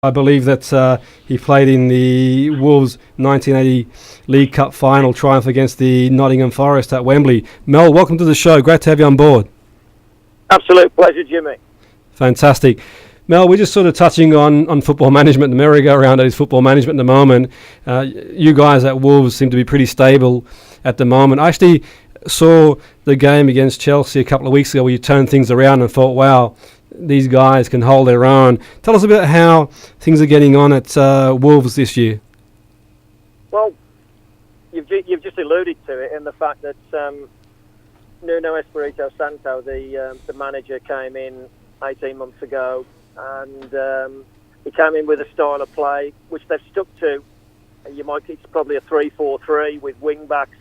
I believe that he played in the Wolves 1980 League Cup final triumph against the Nottingham Forest at Wembley. Mel, welcome to the show. Great to have you on board. Absolute pleasure, Jimmy. Fantastic. Mel, we're just sort of touching on football management. The merry-go-round that is football management at the moment. You guys at Wolves seem to be pretty stable at the moment. I actually saw the game against Chelsea a couple of weeks ago where you turned things around and thought, wow, these guys can hold their own. Tell us a bit how things are getting on at Wolves this year. Well, you've just alluded to it in the fact that Nuno Espirito Santo, the manager, came in 18 months ago, and he came in with a style of play which they've stuck to. It's probably a 3-4-3 with wing backs,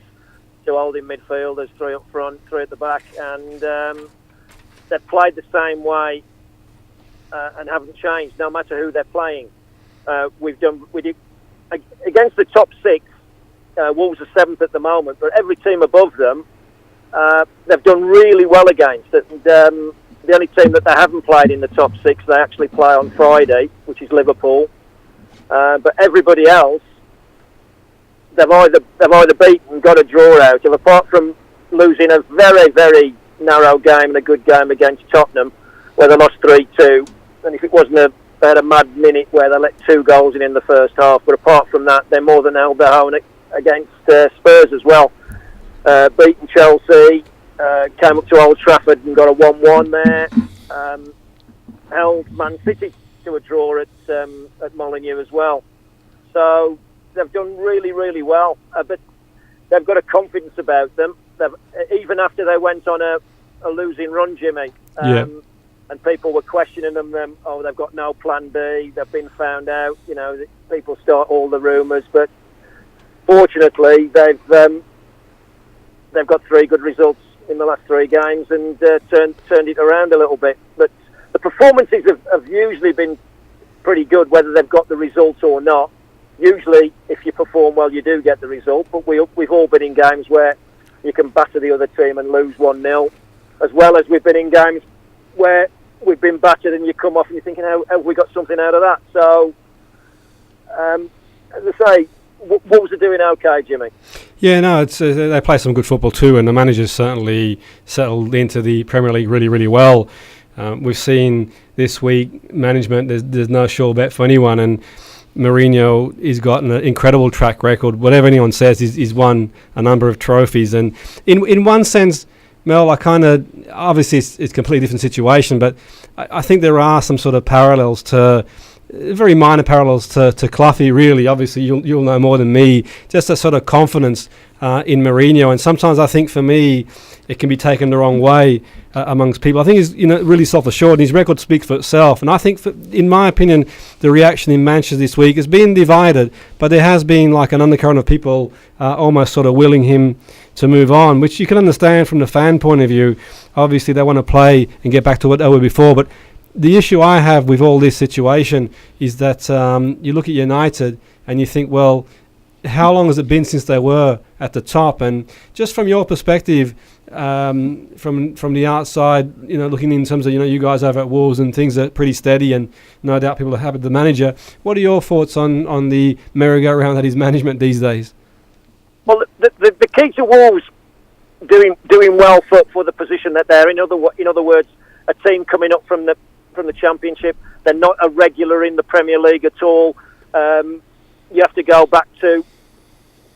two holding midfielders, three up front, three at the back, and they've played the same way and haven't changed, no matter who they're playing. We did against the top six. Wolves are seventh at the moment, but every team above them, they've done really well against. And the only team that they haven't played in the top six, they actually play on Friday, which is Liverpool. But everybody else, they've either beaten, got a draw out of, apart from losing a very, very narrow game and a good game against Tottenham, where they lost 3-2. And if it wasn't they had a mad minute where they let 2 goals in the first half. But apart from that, they're more than held their own against Spurs as well. Beaten Chelsea, came up to Old Trafford and got a 1-1 there. Held Man City to a draw at Molineux as well. So they've done really, really well. But they've got a confidence about them. Even after they went on a losing run, Jimmy, and people were questioning them, they've got no plan B, they've been found out, people start all the rumours, but fortunately they've got 3 good results in the last 3 games and turned it around a little bit. But the performances have usually been pretty good, whether they've got the result or not. Usually, if you perform well, you do get the result, but we've all been in games where you can batter the other team and lose 1-0, as well as we've been in games where we've been battered and you come off and you're thinking, how have we got something out of that? So, as I say, Wolves are doing okay, Jimmy. Yeah, no, it's they play some good football too, and the manager's certainly settled into the Premier League really, really well. We've seen this week management, there's no sure bet for anyone, and Mourinho has got an incredible track record. Whatever anyone says, he's won a number of trophies. And in one sense, Mel, obviously it's a completely different situation, but I think there are some sort of parallels to, very minor parallels to Cloughy, really. Obviously, you'll know more than me. Just a sort of confidence in Mourinho. And sometimes I think for me, it can be taken the wrong way amongst people. I think he's really self-assured, and his record speaks for itself. And I think, in my opinion, the reaction in Manchester this week has been divided, but there has been like an undercurrent of people almost sort of willing him to move on, which you can understand from the fan point of view. Obviously, they want to play and get back to what they were before, but the issue I have with all this situation is that you look at United and you think, well, how long has it been since they were at the top? And just from your perspective, from the outside, looking in terms of you guys over at Wolves and things are pretty steady, and no doubt people are happy with the manager. What are your thoughts on the merry-go-round that is management these days? Well, the key to Wolves doing well for the position that they're in. In other words, a team coming up from the Championship. They're not a regular in the Premier League at all. You have to go back to,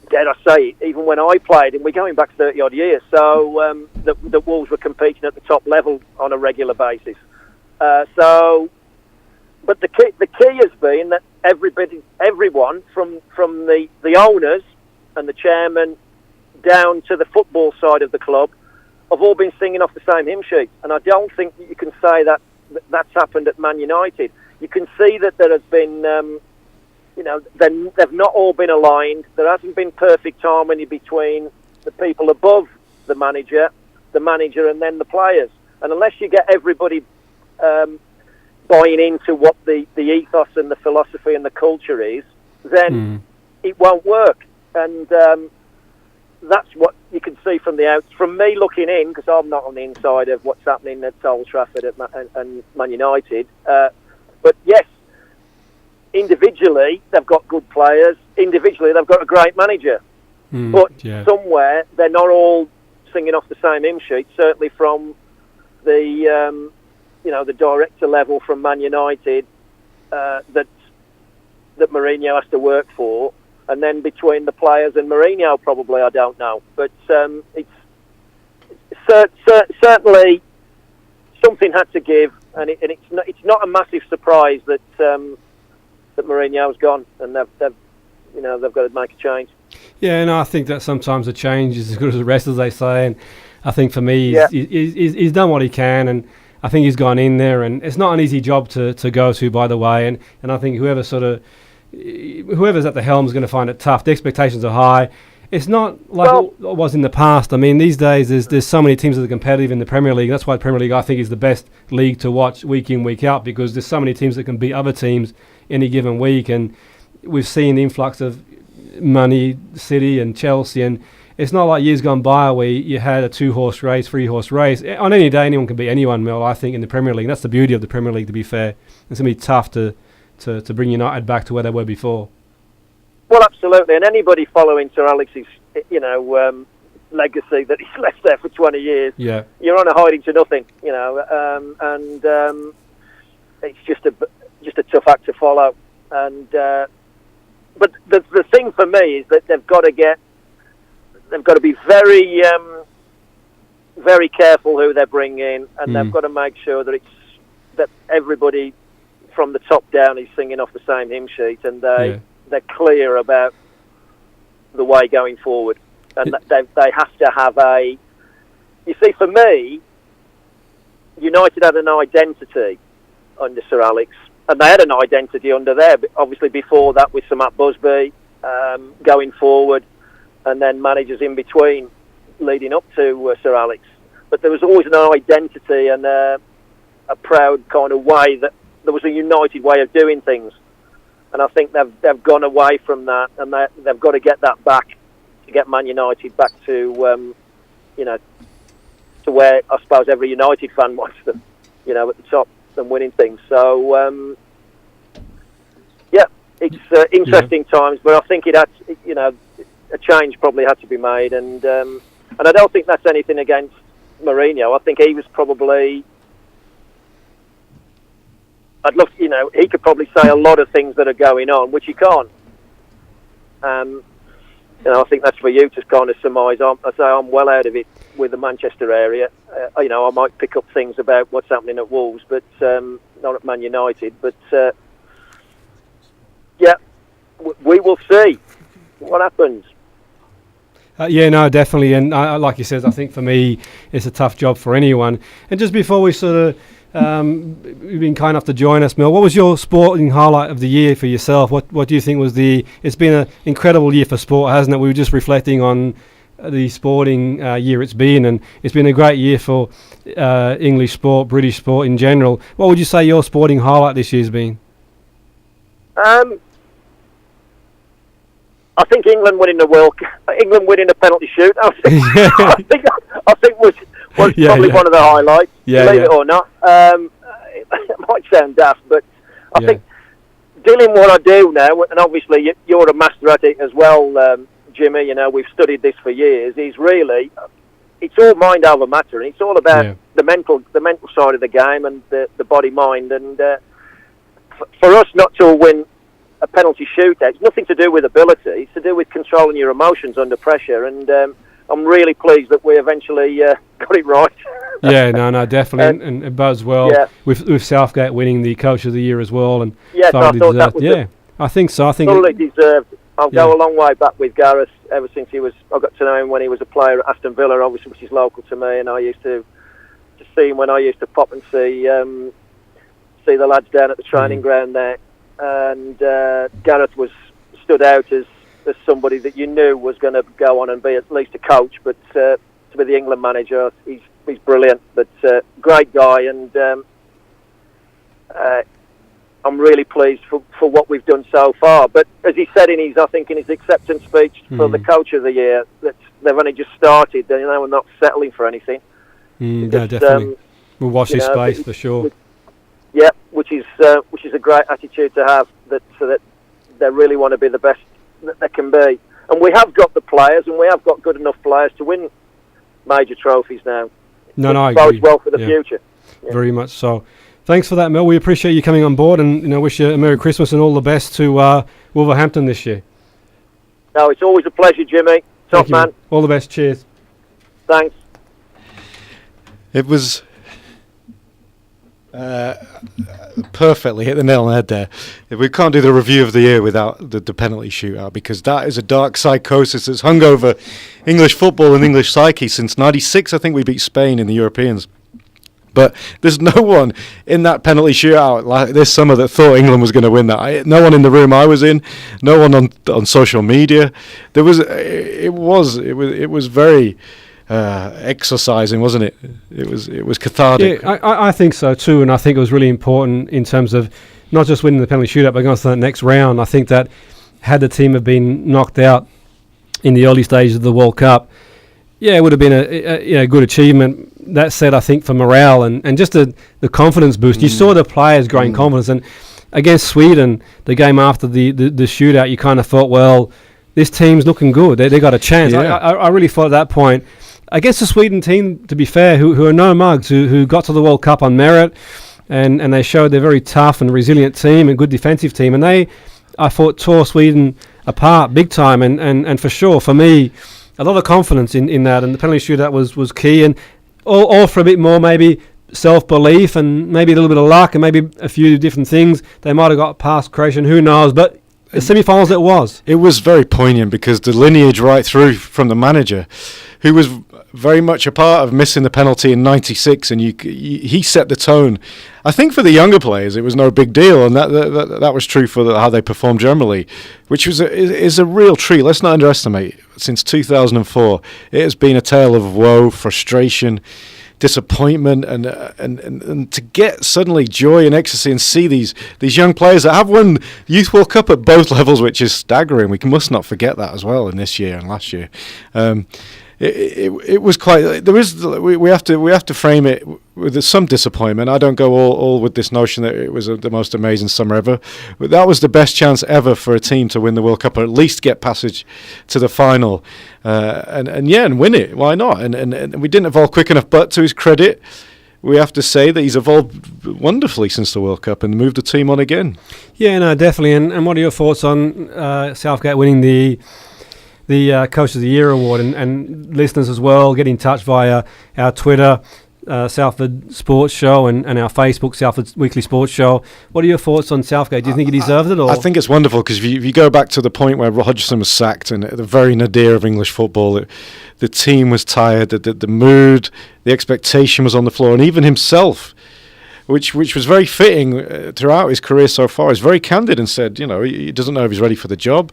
dare I say it, even when I played, and we're going back 30-odd years, so the Wolves were competing at the top level on a regular basis. But the key has been that everyone from the owners and the chairman down to the football side of the club have all been singing off the same hymn sheet, and I don't think that you can say that's happened at Man United. You can see that there has been, they've not all been aligned. There hasn't been perfect harmony between the people above the manager, and then the players. And unless you get everybody buying into what the ethos and the philosophy and the culture is, then it won't work. And that's what you can see from me looking in, because I'm not on the inside of what's happening at Old Trafford and Man United. But yes, individually, they've got good players. Individually, they've got a great manager. But somewhere, they're not all singing off the same hymn sheet. Certainly from the the director level from Man United that Mourinho has to work for, and then between the players and Mourinho, probably, I don't know. But it's certainly something had to give, and it's not a massive surprise that Mourinho's gone, and they've got to make a change. Yeah, and I think that sometimes a change is as good as the rest, as they say. And I think for me, he's done what he can, and I think he's gone in there, and it's not an easy job to go to, by the way. And I think whoever's at the helm is going to find it tough. The expectations are high. It's not like it was in the past. I mean, these days there's so many teams that are competitive in the Premier League. That's why the Premier League, I think, is the best league to watch week in, week out, because there's so many teams that can beat other teams any given week. And we've seen the influx of money, City and Chelsea, and it's not like years gone by where you had a 2-horse race, 3-horse race. On any day, anyone can beat anyone, Mel, I think, in the Premier League. That's the beauty of the Premier League, to be fair. It's going to be tough to bring United back to where they were before. Well, absolutely. And anybody following Sir Alex's, legacy that he's left there for 20 years, you're on a hiding to nothing, and it's just a tough act to follow. And but the thing for me is that they've got to be very, very careful who they're bringing in, and they've got to make sure that everybody from the top down is singing off the same hymn sheet, and they're clear about the way going forward, and they have to have a. You see, for me, United had an identity under Sir Alex, and they had an identity under there. Obviously, before that with Sir Matt Busby, going forward, and then managers in between, leading up to Sir Alex. But there was always an identity and a proud kind of way that there was a United way of doing things. And I think they've gone away from that, and they've got to get that back to get Man United back to to where I suppose every United fan wants them, at the top and winning things. So it's interesting times, but I think it had, a change probably had to be made, and I don't think that's anything against Mourinho. I think he was probably. I'd love, he could probably say a lot of things that are going on, which he can't. I think that's for you to kind of surmise. I'm well out of it with the Manchester area. I might pick up things about what's happening at Wolves, but not at Man United. But we will see what happens. Definitely. And like you said, I think for me, it's a tough job for anyone. And just before we sort of. You've been kind enough to join us, Mel. What was your sporting highlight of the year for yourself? What do you think was it's been an incredible year for sport, hasn't it? We were just reflecting on the sporting year it's been, and it's been a great year for English sport, British sport in general. What would you say your sporting highlight this year's been? I think England winning a penalty shoot. I think was probably one of the highlights, believe it or not. It might sound daft, but I think doing what I do now, and obviously you're a master at it as well, Jimmy, we've studied this for years, it's all mind over matter, and it's all about the mental side of the game and the body-mind. And for us not to win a penalty shootout, it's nothing to do with ability, it's to do with controlling your emotions under pressure, and I'm really pleased that we eventually got it right. Definitely, and it bodes well with Southgate winning the Coach of the Year as well. And I thought that was I think so. I think totally deserved. I'll go a long way back with Gareth ever since I got to know him when he was a player at Aston Villa, obviously, which is local to me, and I used to see him when I used to pop and see the lads down at the training ground there, and Gareth stood out as somebody that you knew was going to go on and be at least a coach, but to be the England manager, he's brilliant. But great guy, and I'm really pleased for what we've done so far. But as he said in his acceptance speech for the Coach of the Year, that they've only just started. We're not settling for anything. Definitely. We'll watch his space for sure. Yeah, which is a great attitude to have. So that they really want to be the best that they can be, and we have got the players, and we have got good enough players to win major trophies now. No, I agree. Bodes well for the yeah. future. Yeah. Very much so. Thanks for that, Mel. We appreciate you coming on board, and wish you a Merry Christmas and all the best to Wolverhampton this year. No, it's always a pleasure, Jimmy. Top man. All the best. Cheers. Thanks. It was perfectly hit the nail on the head there. We can't do the review of the year without the penalty shootout, because that is a dark psychosis that's hung over English football and English psyche since '96. I think we beat Spain in the Europeans. But there's no one in that penalty shootout like this summer that thought England was going to win that. No one in the room I was in, no one on social media. It was very exercising, wasn't it? It was cathartic. Yeah, I think so too, and I think it was really important in terms of not just winning the penalty shootout, but going on to that next round. I think that had the team have been knocked out in the early stages of the World Cup, yeah, it would have been a good achievement. That said, I think for morale and just the confidence boost, you saw the players growing confidence. And against Sweden, the game after the shootout, you kind of thought, well, this team's looking good. They got a chance. Yeah. I really thought at that point, against the Sweden team, to be fair, who are no mugs, who got to the World Cup on merit, and they showed they're a very tough and resilient team and good defensive team. And they, I thought, tore Sweden apart big time. And for sure, for me, a lot of confidence in that. And the penalty shootout was key. And all for a bit more maybe self-belief and maybe a little bit of luck and maybe a few different things. They might have got past Croatia, who knows. But the semi-finals it was. It was very poignant because the lineage right through from the manager, who was very much a part of missing the penalty in '96, and he set the tone. I think for the younger players, it was no big deal, and that was true for how they performed generally, which is a real treat. Let's not underestimate. Since 2004, it has been a tale of woe, frustration, disappointment, and to get suddenly joy and ecstasy and see these young players that have won Youth World Cup at both levels, which is staggering. We must not forget that as well in this year and last year. It was quite. We have to frame it with some disappointment. I don't go all with this notion that it was the most amazing summer ever, but that was the best chance ever for a team to win the World Cup, or at least get passage to the final, and win it. Why not? And we didn't evolve quick enough. But to his credit, we have to say that he's evolved wonderfully since the World Cup and moved the team on again. Yeah, no, definitely. And what are your thoughts on Southgate winning the Coach of the Year award, and listeners as well, get in touch via our Twitter, Salford Sports Show, and our Facebook, Salford Weekly Sports Show. What are your thoughts on Southgate? Do you think he deserved it? Or? I think it's wonderful because if you go back to the point where Hodgson was sacked and the very nadir of English football, the team was tired, the mood, the expectation was on the floor, and even himself, which was very fitting throughout his career so far, is very candid and said, he doesn't know if he's ready for the job.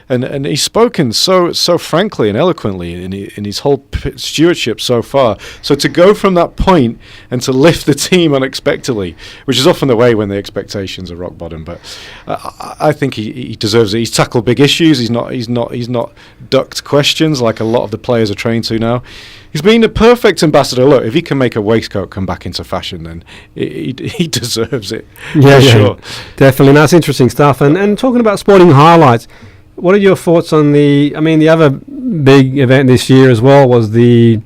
And he's spoken so frankly and eloquently in his whole stewardship so far. So to go from that point and to lift the team unexpectedly, which is often the way when the expectations are rock bottom, but I think he deserves it. He's tackled big issues. He's not ducked questions like a lot of the players are trained to now. He's been a perfect ambassador. Look, if he can make a waistcoat come back into fashion, then he deserves it. Yeah, sure. Definitely. That's interesting stuff. And talking about sporting highlights, what are your thoughts on the other big event this year as well was the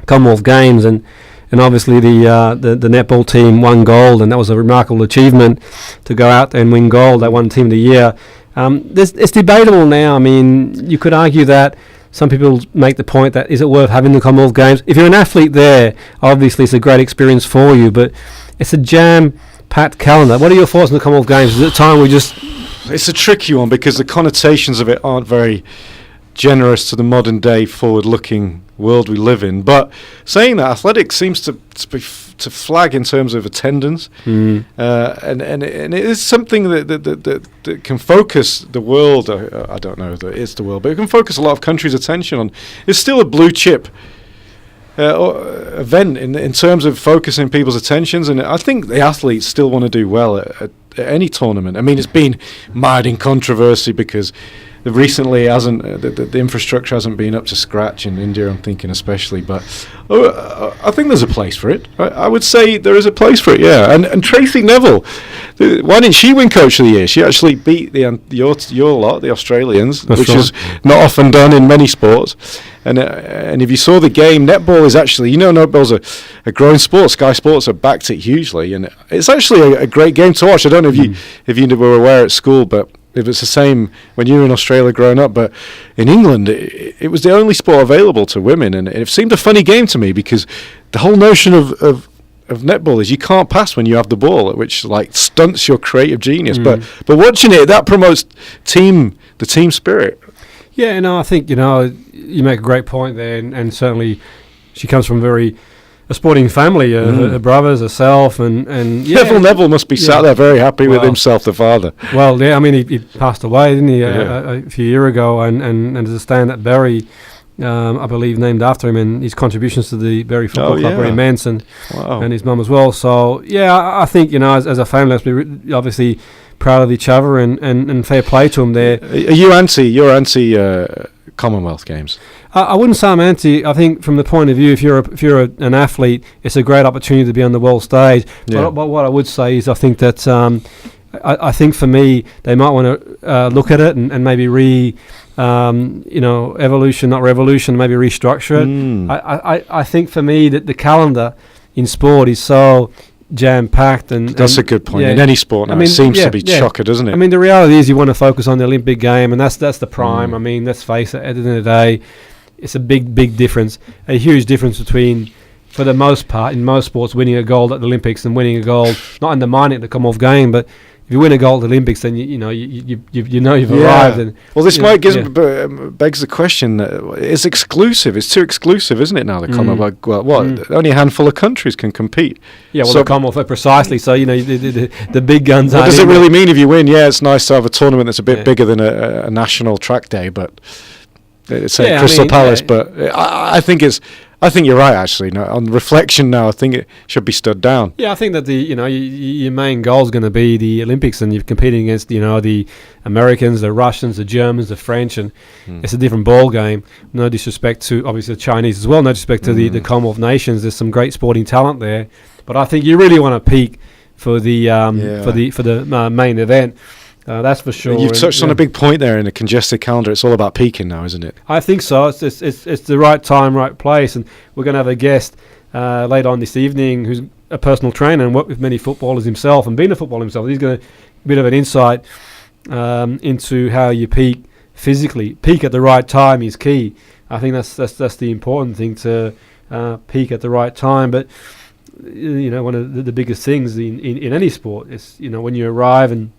Commonwealth Games, and obviously the netball team won gold, and that was a remarkable achievement to go out there and win gold. They won Team of the Year. It's debatable now. I mean, you could argue that some people make the point that is it worth having the Commonwealth Games? If you're an athlete there, obviously it's a great experience for you, but it's a jam-packed calendar. What are your thoughts on the Commonwealth Games? Is it time we just... It's a tricky one because the connotations of it aren't very generous to the modern day forward-looking world we live in. But saying that, athletics seems to flag in terms of attendance, and it is something that can focus the world. I don't know that it's the world, but it can focus a lot of countries' attention on. It's still a blue chip event in terms of focusing people's attentions, and I think the athletes still want to do well at any tournament. I mean, it's been mired in controversy because recently hasn't the infrastructure hasn't been up to scratch in India. I'm thinking especially, but I think there's a place for it. I would say there is a place for it. Yeah, and Tracy Neville, why didn't she win Coach of the Year? She actually beat your lot, the Australians, which is not often done in many sports. And if you saw the game, netball is actually, netball's a growing sport. Sky Sports have backed it hugely, and it's actually a great game to watch. I don't know if you were aware at school, but if it's the same when you were in Australia growing up, but in England, it was the only sport available to women, and it seemed a funny game to me because the whole notion of netball is you can't pass when you have the ball, which stunts your creative genius. But watching it, that promotes the team spirit. Yeah, I think you make a great point there, and certainly she comes from a sporting family, her brothers, herself, and Neville must be sat there very happy with himself, the father. Well, yeah, I mean, he passed away, didn't he, a few years ago, and there's a stand at Bury, I believe, named after him, and his contributions to the Bury Football Club were immense, and his mum as well. So, I think, as a family, let's be obviously proud of each other, and fair play to him there. You're anti Commonwealth Games? I wouldn't say I'm anti. I think from the point of view, if you're an athlete, it's a great opportunity to be on the world stage. Yeah. But what I would say is I think that I think for me they might want to look at it and maybe evolution, not revolution, maybe restructure it. I think for me that the calendar in sport is so jam-packed, and that's a good point. In any sport now, it seems to be chocker, doesn't it? I mean, the reality is you want to focus on the Olympic game, and that's the prime. I mean, let's face it, at the end of the day, it's a big difference, a huge difference between, for the most part, in most sports, winning a gold at the Olympics and winning a gold, not undermining the Commonwealth game, but if you win a gold at the Olympics, then you've arrived. And this begs the question: it's exclusive. It's too exclusive, isn't it? Now the Commonwealth, only a handful of countries can compete. Yeah, well, the Commonwealth precisely. So the big guns. What does it really mean if you win? Yeah, it's nice to have a tournament that's a bit bigger than a national track day, but it's Crystal Palace. But I think you're right, actually. No, on reflection now, I think it should be stood down. Yeah, I think that your main goal is going to be the Olympics, and you're competing against the Americans, the Russians, the Germans, the French, and it's a different ball game. No disrespect to obviously the Chinese as well. No disrespect to the Commonwealth nations. There's some great sporting talent there, but I think you really want to peak for the main event. That's for sure. You've touched on a big point there. In a congested calendar, it's all about peaking now, isn't it? I think so. It's the right time, right place, and we're going to have a guest later on this evening who's a personal trainer and worked with many footballers himself and been a footballer himself. He's going to a bit of an insight into how you peak physically. Peak at the right time is key. I think that's the important thing, to peak at the right time. But one of the biggest things in any sport is when you arrive, and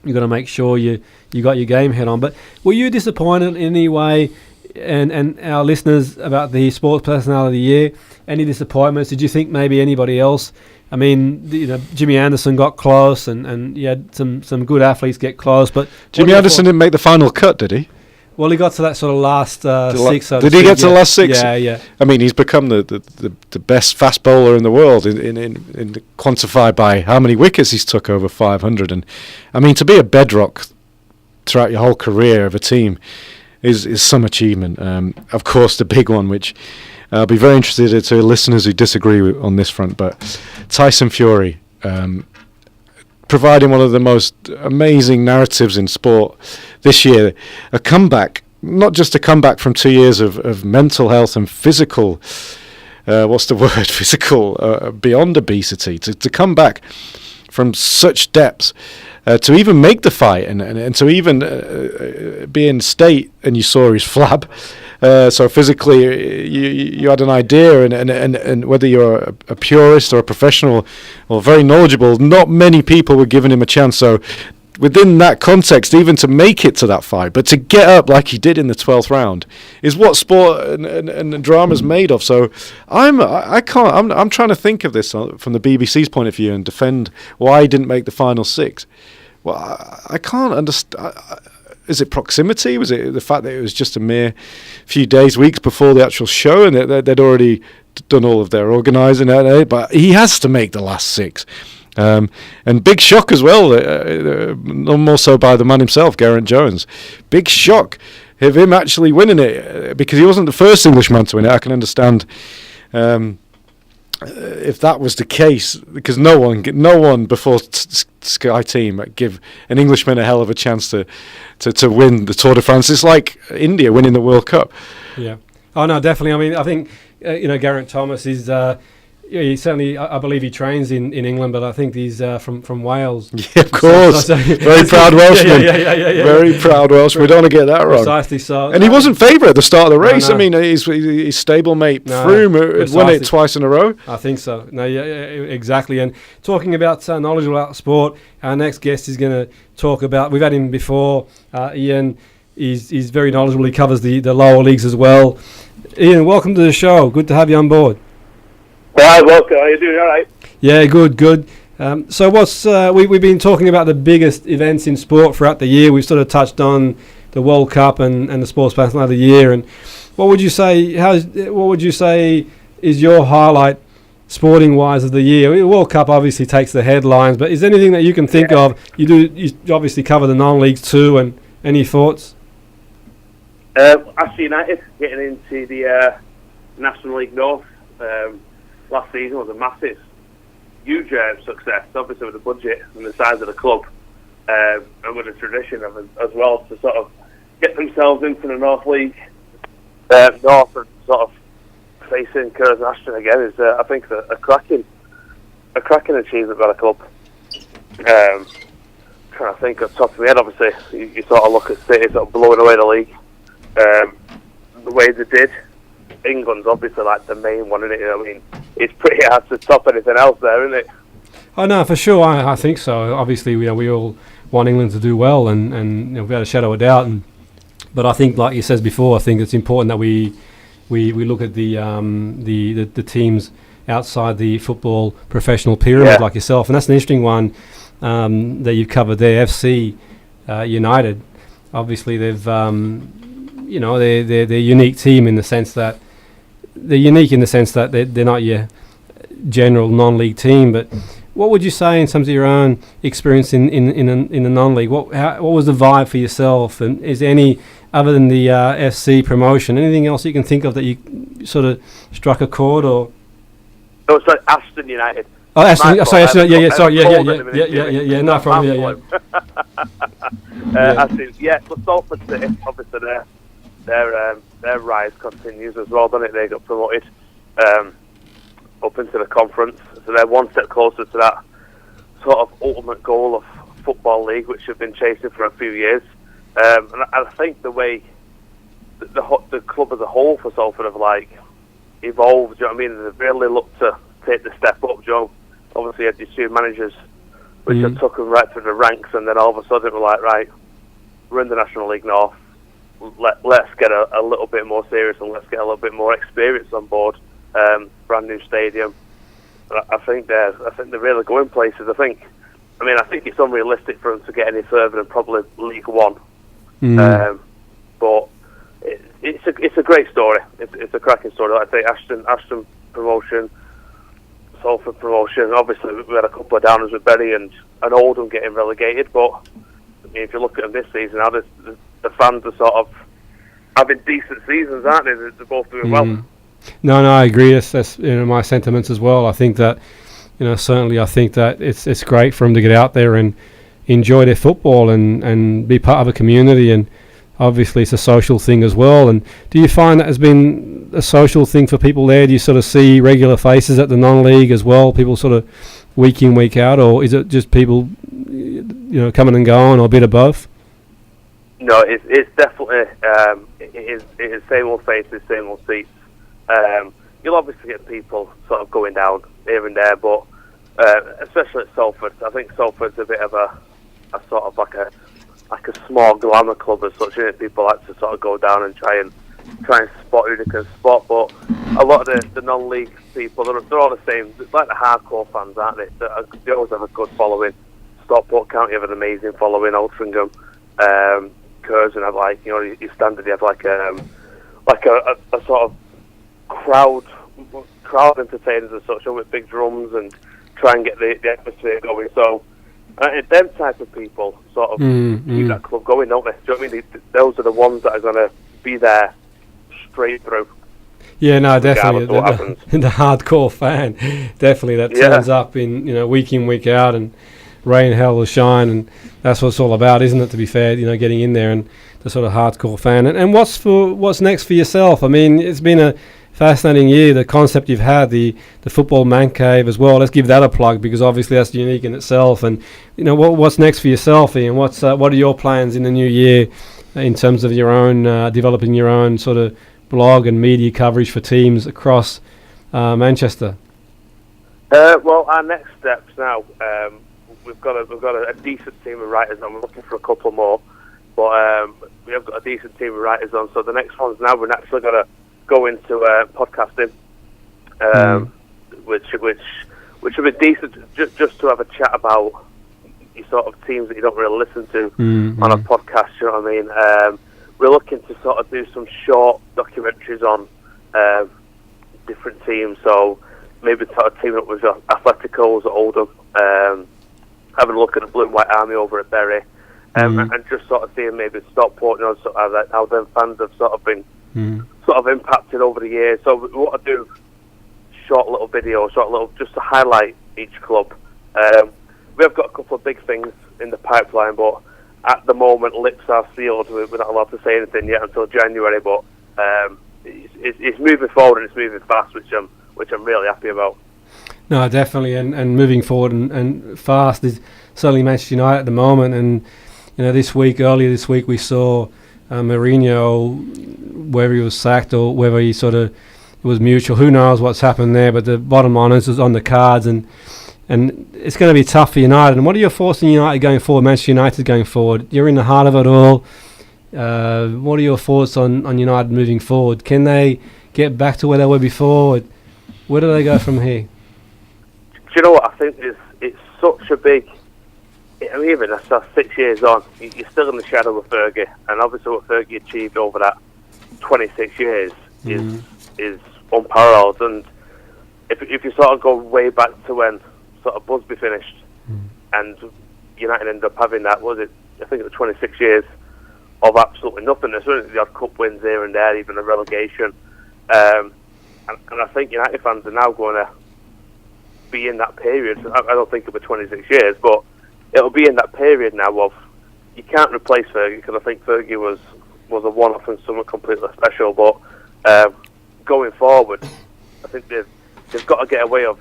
you've got to make sure you got your game head on. But were you disappointed in any way, and our listeners, about the Sports Personality of the Year? Any disappointments? Did you think maybe anybody else? I mean, Jimmy Anderson got close, and you had some good athletes get close. But Jimmy Anderson didn't make the final cut, did he? Well, he got to that sort of last six. Did he get to the last six? Yeah. I mean, he's become the best fast bowler in the world, in quantified by how many wickets he's took over 500. And I mean, to be a bedrock throughout your whole career of a team is some achievement. Of course, the big one, which I'll be very interested to listeners who disagree on this front, but Tyson Fury, providing one of the most amazing narratives in sport this year, a comeback, not just a comeback from 2 years of mental health and physical, physical, beyond obesity, to come back from such depths, to even make the fight and to even be in state, and you saw his flab. So physically, you had an idea, and whether you're a purist or a professional or very knowledgeable, not many people were giving him a chance. So within that context, even to make it to that fight, but to get up like he did in the 12th round, is what sport and drama's made of. So I'm trying to think of this from the BBC's point of view and defend why he didn't make the final six. Well, I can't understand. Is it proximity? Was it the fact that it was just a mere few days, weeks before the actual show, and they'd already done all of their organising? But he has to make the last six. And big shock as well, no more so by the man himself, Geraint Jones. Big shock of him actually winning it, because he wasn't the first Englishman to win it. I can understand if that was the case, because no one before Sky Team give an Englishman a hell of a chance to win the Tour de France. It's like India winning the World Cup. Yeah. Oh no, definitely. I mean, I think Geraint Thomas is. He certainly, I believe he trains in England, but I think he's from Wales. Yeah, of course. Very proud Welshman. Yeah. Very proud Welshman. We don't want to get that wrong. Precisely so. And he wasn't favourite at the start of the race. No. I mean, his stablemate Froome had won it twice in a row. I think so. No, yeah, exactly. And talking about knowledge about sport, our next guest is going to talk about. We've had him before. Ian, he's very knowledgeable. He covers the lower leagues as well. Ian, welcome to the show. Good to have you on board. Hi, welcome. How are you doing? All right? Yeah, good. So what's we've been talking about the biggest events in sport throughout the year. We've sort of touched on the World Cup and the Sports Person of the Year. And what would you say? What would you say is your highlight, sporting wise, of the year? The World Cup obviously takes the headlines, but is there anything that you can think of? You obviously cover the non-leagues too, and any thoughts? Aston United getting into the National League North. Last season was a massive, huge success, obviously with the budget and the size of the club, and with the tradition of it as well, to sort of get themselves into the North League North and sort of facing Curzon Ashton again is, I think, a cracking achievement by the club. Trying to think off the top of my head, obviously, you sort of look at City sort of blowing away the league the way they did. England's obviously like the main one, isn't it? I mean, it's pretty hard to top anything else there, isn't it? Oh no, for sure. I think so. Obviously, we all want England to do well, and without a shadow of a doubt. But I think, like you said before, I think it's important that we look at the teams outside the football professional pyramid, like yourself, and that's an interesting one that you've covered there. FC United, obviously, they've they're a unique team in the sense that. They're unique in the sense that they're not your general non-league team. But what would you say in terms of your own experience in the non-league? What was the vibe for yourself? And is there any, other than the FC promotion, anything else you can think of that you sort of struck a chord or? Oh, it's like Aston United. Oh, Aston. Sorry, Aston. Yeah. No problem. Aston. Yeah, so Salford City, obviously their rise continues as well, doesn't it? They got promoted up into the conference, so they're one step closer to that sort of ultimate goal of Football League, which they've been chasing for a few years. And I think the way the club as a whole for Salford have like evolved, do you know what I mean? They've really looked to take the step up, Joe. Obviously, you had these two managers which had took them right through the ranks, and then all of a sudden we're like, right, we're in the National League North. Let's get a little bit more serious and let's get a little bit more experience on board. Brand new stadium. I think they're really going places. I think it's unrealistic for them to get any further than probably League One. But it's a great story. It's a cracking story. Like I say, Ashton promotion, Salford promotion. Obviously, we had a couple of downers with Bury and Oldham getting relegated. But I mean, if you look at them this season, now the fans are sort of having decent seasons, aren't they? They're both doing well. No, I agree. That's my sentiments as well. I think that certainly I think that it's great for them to get out there and enjoy their football and be part of a community, and obviously it's a social thing as well. And do you find that has been a social thing for people there? Do you sort of see regular faces at the non-league as well, people sort of week in, week out, or is it just people coming and going, or a bit of both? No, it's definitely it is same old faces, same old seats. You'll obviously get people sort of going down here and there, but especially at Salford, I think Salford's a bit of a sort of like a small glamour club as such. People like to sort of go down and try and spot who they can spot, but a lot of the non-league people, they're all the same. It's like the hardcore fans, aren't they? They always have a good following. Stockport County have an amazing following. Altrincham, Curzon have your standard. They have like a sort of crowd entertainers and such, with big drums and try and get the atmosphere going. So them type of people sort of keep that club going, don't they? Do you know what I mean? Those are the ones that are going to be there straight through. Yeah, no, definitely. The hardcore fan, definitely, that turns up in week in, week out, and rain, hell or shine, and that's what it's all about, isn't it? To be fair, getting in there and the sort of hardcore fan. And what's next for yourself? I mean, it's been a fascinating year. The concept you've had, the football man cave as well. Let's give that a plug, because obviously that's unique in itself. And what's next for yourself, Ian? What are your plans in the new year in terms of your own developing your own sort of blog and media coverage for teams across Manchester? Well, our next steps now, we've got a decent team of writers on. We're looking for a couple more, but we have got a decent team of writers on. So the next one's now we're actually going to go into podcasting, which would be decent just to have a chat about your sort of teams that you don't really listen to on a podcast. You know what I mean? We're looking to sort of do some short documentaries on different teams. So maybe sort of teaming up with Athleticals at Oldham, having a look at the Blue and White Army over at Bury, and just sort of seeing maybe Stockport, sort of how them fans have sort of been sort of impacted over the years. So we want to do short little videos, just to highlight each club. We have got a couple of big things in the pipeline, but at the moment, lips are sealed. We're not allowed to say anything yet until January, but it's moving forward and it's moving fast, which I'm really happy about. No, definitely, and moving forward and fast is certainly Manchester United at the moment. And earlier this week, we saw Mourinho, whether he was sacked or whether he sort of it was mutual. Who knows what's happened there? But the bottom line is on the cards, and it's going to be tough for United. And what are your thoughts on United going forward, Manchester United going forward? You're in the heart of it all. What are your thoughts on United moving forward? Can they get back to where they were before? Where do they go from here? Do you know what? I think it's such a big... I mean, even after 6 years on, you're still in the shadow of Fergie. And obviously what Fergie achieved over that 26 years is unparalleled. And if you sort of go way back to when sort of Busby finished and United ended up having that, I think it was 26 years of absolutely nothing. There's certainly the odd cup wins here and there, even a relegation. And I think United fans are now going to be in that period. I don't think it'll be 26 years, but it'll be in that period now of you can't replace Fergie, because I think Fergie was a one-off and something completely special. But going forward, I think they've got to get away of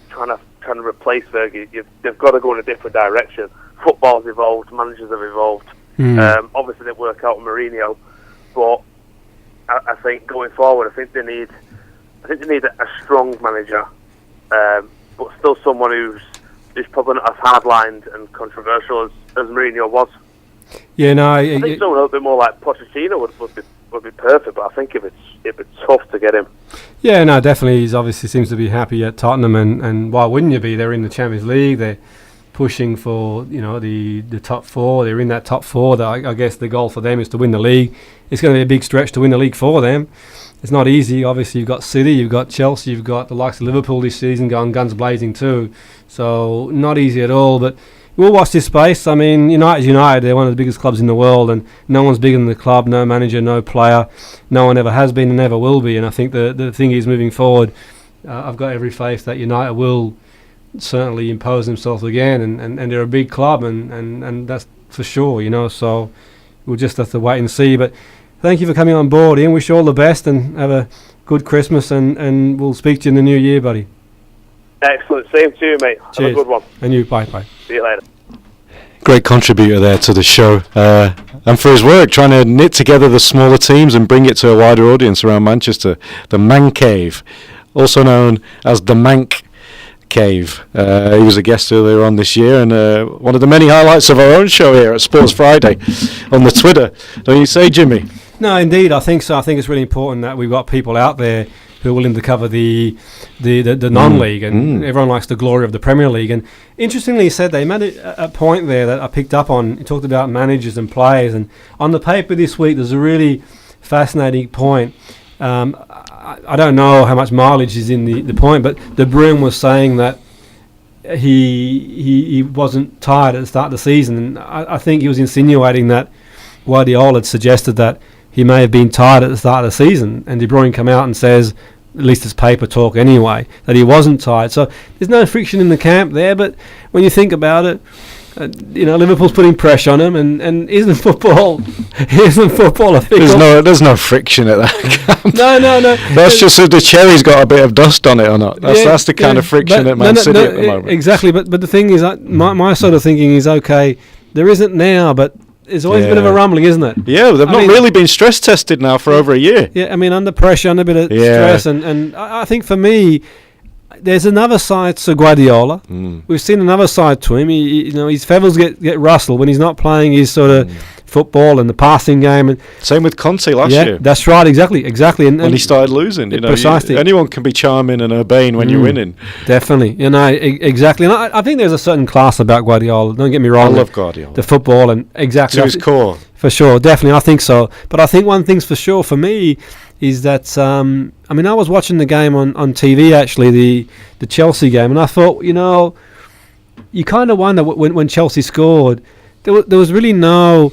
trying to replace Fergie. They've got to go in a different direction. Football's evolved, managers have evolved. Obviously, they work out with Mourinho, but I think going forward, I think they need a strong manager, but still someone who's probably not as hard-lined and controversial as Mourinho was. Yeah, no, I think someone a little bit more like Pochettino would be perfect, but I think it'd be tough to get him. Yeah, no, definitely. He obviously seems to be happy at Tottenham, and why wouldn't you be? They're in the Champions League. They're pushing for the top four. They're in that top four. That I guess the goal for them is to win the league. It's going to be a big stretch to win the league for them. It's not easy. Obviously, you've got City, you've got Chelsea, you've got the likes of Liverpool this season going guns blazing too. So not easy at all. But we'll watch this space. I mean, United's United. They're one of the biggest clubs in the world, and no one's bigger than the club. No manager, no player. No one ever has been and never will be. And I think the thing is, moving forward, I've got every faith that United will certainly impose themselves again. And they're a big club, and that's for sure. So we'll just have to wait and see. But thank you for coming on board, Ian. Wish you all the best and have a good Christmas, and we'll speak to you in the new year, buddy. Excellent. Same to you, mate. Cheers. Have a good one. And you. Bye. See you later. Great contributor there to the show, and for his work trying to knit together the smaller teams and bring it to a wider audience around Manchester. The Man Cave, also known as the Mank Cave. He was a guest earlier on this year, and one of the many highlights of our own show here at Sports Friday on the Twitter. Don't you say, Jimmy? No, indeed, I think so. I think it's really important that we've got people out there who are willing to cover the non-league, and everyone likes the glory of the Premier League. And interestingly, he said they made a point there that I picked up on. He talked about managers and players, and on the paper this week, there's a really fascinating point. I don't know how much mileage is in the point, but De Bruyne was saying that he wasn't tired at the start of the season, and I think he was insinuating that Guardiola had suggested that he may have been tired at the start of the season, and De Bruyne come out and says, at least it's paper talk anyway, that he wasn't tired. So there's no friction in the camp there, but when you think about it, Liverpool's putting pressure on him, and isn't football a fickle? There's no friction at that camp. No. That's just if the cherry's got a bit of dust on it or not. That's the kind of friction at Man City at the moment. Exactly, but the thing is, my sort of thinking is, okay, there isn't now, but there's always a bit of a rumbling, isn't it? Yeah, they've not really been stress tested now for over a year. Yeah, I mean, under pressure, under a bit of stress, and I think for me, there's another side to Guardiola. We've seen another side to him. His feathers get rustled when he's not playing his sort of football and the passing game. And same with Conte last year. That's right, exactly. And when he started losing, precisely. Anyone can be charming and urbane when you're winning. Definitely, exactly. And I think there's a certain class about Guardiola. Don't get me wrong. I love Guardiola. The football and exactly to his core. For sure, definitely, I think so. But I think one thing's for sure for me is that I was watching the game on TV actually, the Chelsea game, and I thought, you kind of wonder when Chelsea scored, there was really no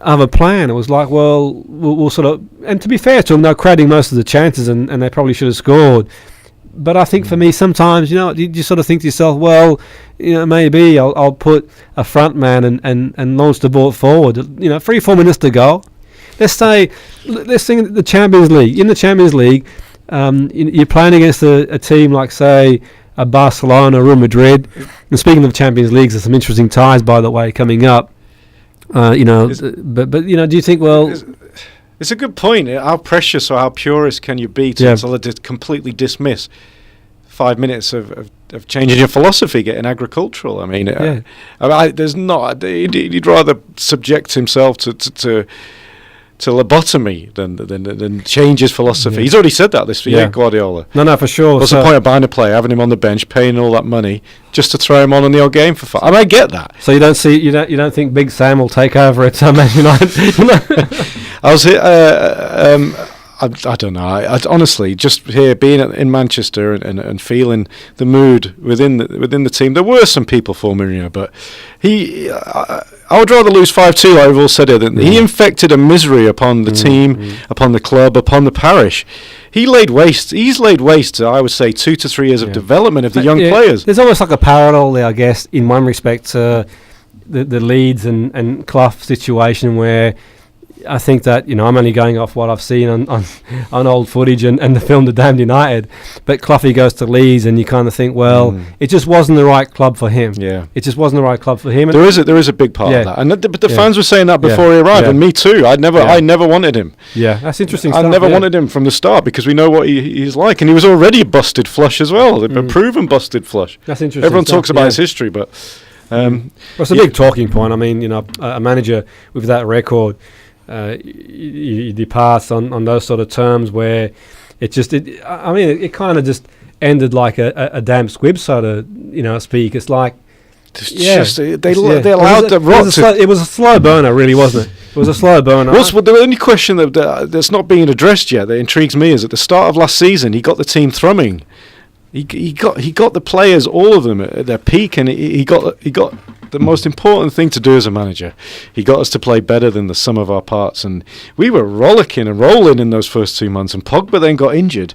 other plan. It was like, well, we'll sort of, and to be fair to them, they're creating most of the chances, and they probably should have scored. But I think for me, sometimes, you sort of think to yourself, well, maybe I'll put a front man and launch the ball forward. 3-4 minutes to go. Let's think the Champions League. In the Champions League, you're playing against a team like, say, a Barcelona, Real Madrid. And speaking of Champions Leagues, there's some interesting ties, by the way, coming up. Do you think, well... It's a good point. How precious or how purist can you be to completely dismiss 5 minutes of changing your philosophy, getting agricultural? I mean, there's not. He'd rather subject himself to lobotomy than change his philosophy. Yeah. He's already said that this year, Guardiola. No, for sure. What's the point of buying a player, having him on the bench, paying all that money just to throw him on the odd game for fun? I get that. So you don't think Big Sam will take over at Man United? I was here. I don't know. I honestly, just here being in Manchester and feeling the mood within the team. There were some people for Mourinho, but I would rather lose 5-2. Like we've all said it. He infected a misery upon the team, upon the club, upon the parish. He's laid waste to, I would say, 2 to 3 years of development of the young players. There's almost like a parallel there, I guess, in one respect to the Leeds and Clough situation, where I think that, I'm only going off what I've seen on old footage and the film The Damned United, but Cloughy goes to Leeds and you kind of think, well, it just wasn't the right club for him. Yeah, it just wasn't the right club for him. There is a big part of that, and but the fans were saying that before he arrived, and me too. I never wanted him. Yeah, that's interesting. I never wanted him from the start because we know what he's like, and he was already busted flush as well. A proven busted flush. That's interesting. Everyone talks about his history, but it's a big talking point. I mean, a manager with that record. He departs on those sort of terms where it kind of just ended like a damn squib, so to speak. It's like they allowed the rot. It was a slow burner, really, wasn't it? It was a slow burner. The only question that's not being addressed yet that intrigues me is at the start of last season he got the team thrumming. He got the players, all of them, at their peak, and he got the most important thing to do as a manager. He got us to play better than the sum of our parts, and we were rollicking and rolling in those first 2 months. And Pogba then got injured,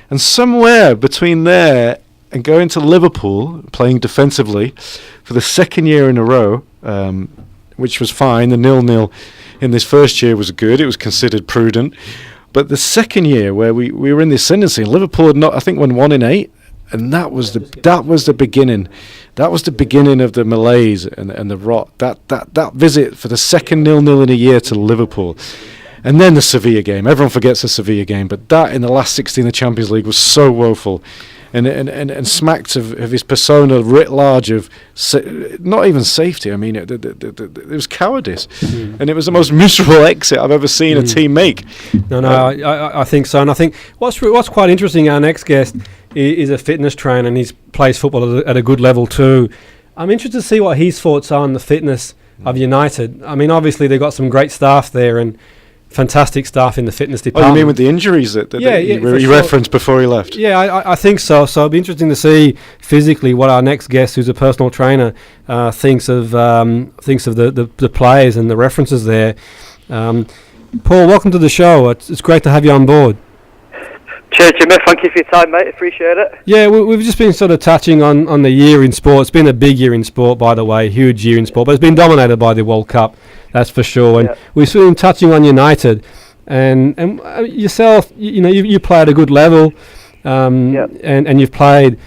and somewhere between there and going to Liverpool, playing defensively for the second year in a row, which was fine. The 0-0 in this first year was good. It was considered prudent. But the second year where we were in the ascendancy, Liverpool had not, I think, won 1 in 8. And that was the beginning. That was the beginning of the malaise and the rot. That visit for the second 0-0 in a year to Liverpool, and then the Sevilla game. Everyone forgets the Sevilla game, but that in the last 16 of the Champions League was so woeful, and smacked of his persona writ large of not even safety. I mean, it was cowardice, and it was the most miserable exit I've ever seen a team make. I think so, and I think what's quite interesting. Our next guest is a fitness trainer, and he plays football at a good level too. I'm interested to see what his thoughts are on the fitness of United. I mean, obviously they've got some great staff there, and fantastic staff in the fitness Oh, department. you mean with the injuries that you referenced before he left? Yeah, I think so. So it'll be interesting to see physically what our next guest, who's a personal trainer, thinks of the players and the references there. Paul, welcome to the show. It's great to have you on board. Cheers, Jimmy. Thank you for your time, mate. Appreciate it. Yeah, we've just been sort of touching on the year in sport. It's been a big year in sport, by the way, huge year in sport, but it's been dominated by the World Cup, that's for sure. And we've been touching on United, and yourself. You play at a good level, and you've played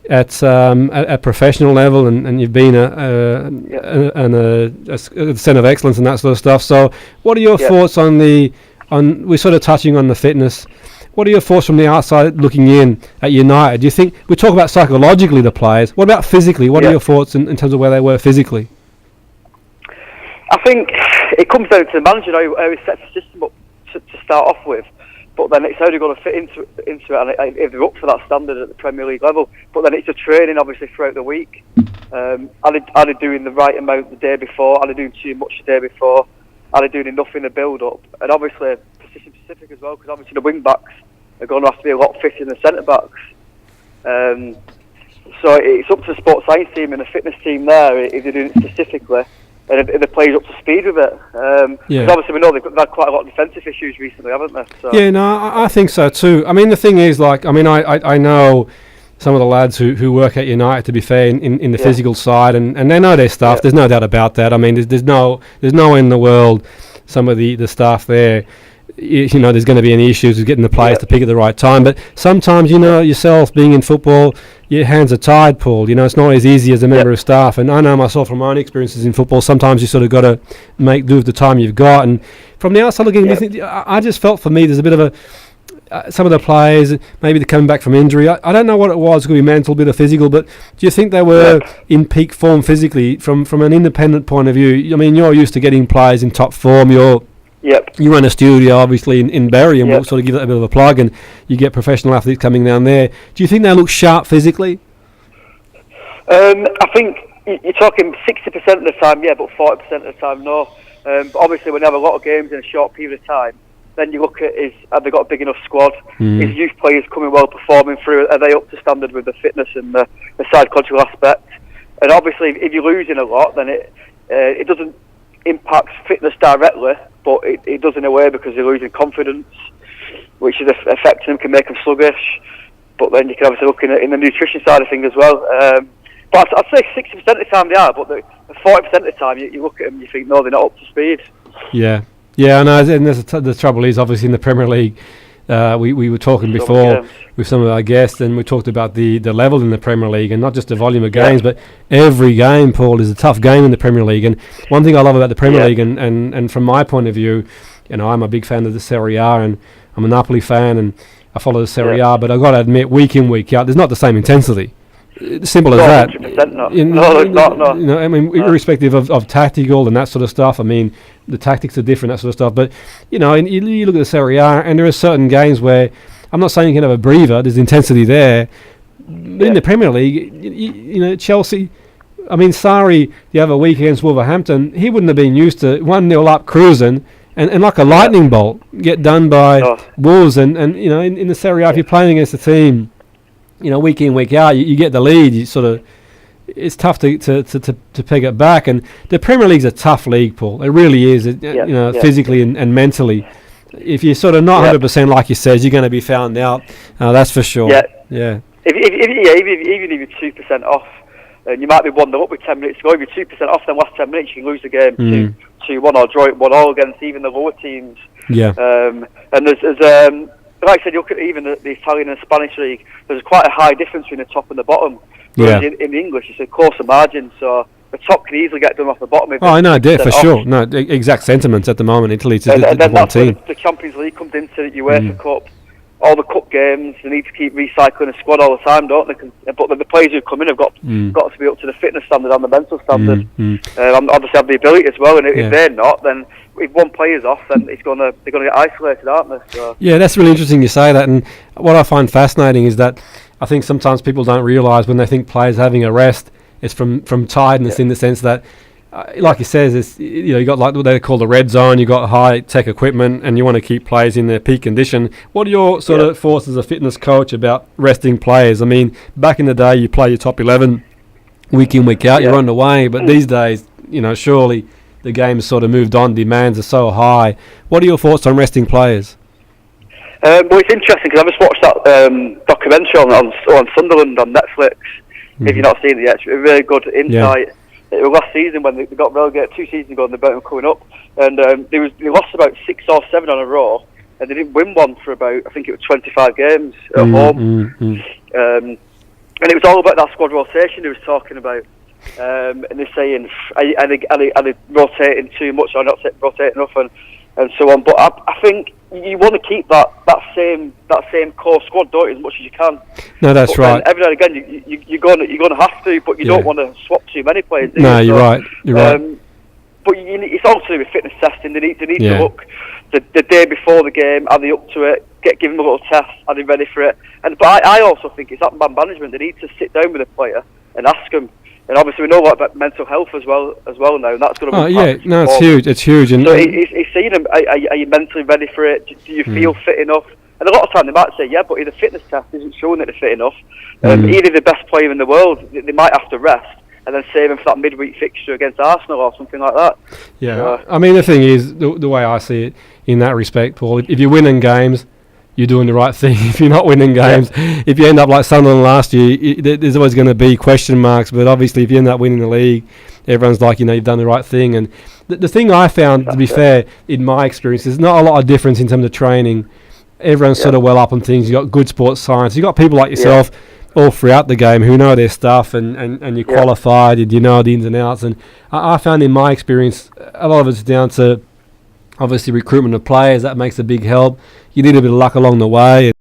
at a professional level, and you've been a centre of excellence and that sort of stuff. So, what are your thoughts on we're sort of touching on the fitness? What are your thoughts from the outside looking in at United? Do you think we talk about psychologically the players? What about physically? What are your thoughts in terms of where they were physically? I think it comes down to the manager how he sets the system up to start off with, but then it's how they're going to fit into it, and if they're up for that standard at the Premier League level. But then it's the training, obviously, throughout the week. Are they doing the right amount the day before? Are they doing too much the day before? Are they doing enough in the build-up? And obviously, position specific as well, because obviously the wing-backs are going to have to be a lot fitter than the centre-backs. So it's up to the sports science team and the fitness team there, if they're doing it specifically, and if the players up to speed with it. Because obviously we know they've had quite a lot of defensive issues recently, haven't they? So. Yeah, no, I think so too. I mean, the thing is, I know some of the lads who work at United, to be fair, in the physical side, and they know their stuff. There's no doubt about that. I mean, there's no way in the world some of the staff there, there's going to be any issues with getting the players to pick at the right time. But sometimes, yourself being in football, your hands are tied, Paul. It's not as easy as a member of staff. And I know myself from my own experiences in football, sometimes you sort of got to make do with the time you've got. And from the outside looking, I just felt for me there's a bit of some of the players, maybe they're coming back from injury. I don't know what it was, it could be mental, bit of physical, but do you think they were in peak form physically from an independent point of view? I mean, you're used to getting players in top form. You run a studio, obviously, in Bury, and we'll sort of give that a bit of a plug, and you get professional athletes coming down there. Do you think they look sharp physically? I think you're talking 60% of the time, but 40% of the time, no. But obviously, when you have a lot of games in a short period of time, then you look at have they got a big enough squad? Is youth players coming well, performing through? Are they up to standard with the fitness and the psychological aspect? And obviously, if you're losing a lot, then it doesn't impact fitness directly, but it does in a way because they're losing confidence, which is affecting them, can make them sluggish. But then you can obviously look in the nutrition side of things as well. But I'd say 60% of the time they are, but the 40% of the time you look at them and you think, no, they're not up to speed. Yeah, I know. And the trouble is, obviously, in the Premier League, we were talking before with some of our guests, and we talked about the level in the Premier League, and not just the volume of games, but every game, Paul, is a tough game in the Premier League. And one thing I love about the Premier League, and from my point of view, I'm a big fan of the Serie A, and I'm a Napoli fan, and I follow the Serie A, but I've got to admit, week in, week out, there's not the same intensity. Simple as that. 100% not. No, it's not. No. I mean, irrespective of tactical and that sort of stuff. I mean, the tactics are different, that sort of stuff. But and you look at the Serie A, and there are certain games where I'm not saying you can have a breather. There's intensity there. But in the Premier League, Chelsea. I mean, Sarri the other week against Wolverhampton, he wouldn't have been used to 1-0 up cruising and like a lightning bolt get done by Wolves. And in the Serie A, if you're playing against a team, week in, week out, you get the lead. It's tough to peg it back. And the Premier League's a tough league, Paul. It really is. Physically and mentally. If you're sort of not 100%, like you said, you're going to be found out. That's for sure. Yeah. Even if you're 2% off, and you might be 1-0 up with 10 minutes to go. If you're 2% off, then last 10 minutes you can lose the game 2-1 or draw it 1-1 against even the lower teams. Yeah. And there's like I said, you look at even the Italian and Spanish league, there's quite a high difference between the top and the bottom. Whereas in the English, it's a closer margin, so the top can easily get done off the bottom. I know, for sure. No, exact sentiments at the moment. Italy, it's and then one team. The Champions League comes into the UEFA Cup. All the cup games, they need to keep recycling the squad all the time, don't they? But the players who come in have got to be up to the fitness standard and the mental standard. Obviously have the ability as well, and if they're not, then if one player's off, then they're going to get isolated, aren't they? So. Yeah, that's really interesting you say that. And what I find fascinating is that I think sometimes people don't realise when they think players having a rest, it's from tiredness in the sense that like he says, it's, you got like what they call the red zone. You got high tech equipment, and you want to keep players in their peak condition. What are your sort of thoughts as a fitness coach about resting players? I mean, back in the day, you play your top 11 week in, week out. You're on the way, but these days, surely the game's sort of moved on. Demands are so high. What are your thoughts on resting players? Well, it's interesting because I just watched that documentary on Sunderland on Netflix. If you've not seen it yet, it's a really good insight. It was last season when they got relegated 2 seasons ago, and they're about coming up, and they lost about 6 or 7 on a row, and they didn't win one for about, I think it was 25 games at home. And it was all about that squad rotation he was talking about. And they're saying, are they rotating too much or not rotating enough, and so on. But I think you want to keep that same core squad, don't you, as much as you can. No, that's right. Every now and again, you're going to have to, but you don't want to swap too many players. No, you're right. You're right. But it's also to do with fitness testing. They need to look the day before the game. Are they up to it? Give them a little test. Are they ready for it? But I also think it's that man management. They need to sit down with a player and ask them. And obviously we know a lot about mental health as well now, and that's going to be it's huge. It's huge. And so he's saying, are you mentally ready for it? Do you feel fit enough? And a lot of time they might say, yeah, but if the fitness test isn't showing that they're fit enough, even if the best player in the world, they might have to rest and then save him for that midweek fixture against Arsenal or something like that. Yeah, I mean, the thing is, the way I see it in that respect, Paul, if you're winning games, you're doing the right thing. If you're not winning games, if you end up like Sunderland last year, there's always going to be question marks. But obviously, if you end up winning the league, everyone's like, you've done the right thing. And the thing I found, to be fair, in my experience, there's not a lot of difference in terms of training. Everyone's sort of well up on things. You've got good sports science. You've got people like yourself all throughout the game who know their stuff, and you're qualified, and you know the ins and outs. And I found in my experience, a lot of it's down to obviously recruitment of players. That makes a big help. You need a bit of luck along the way.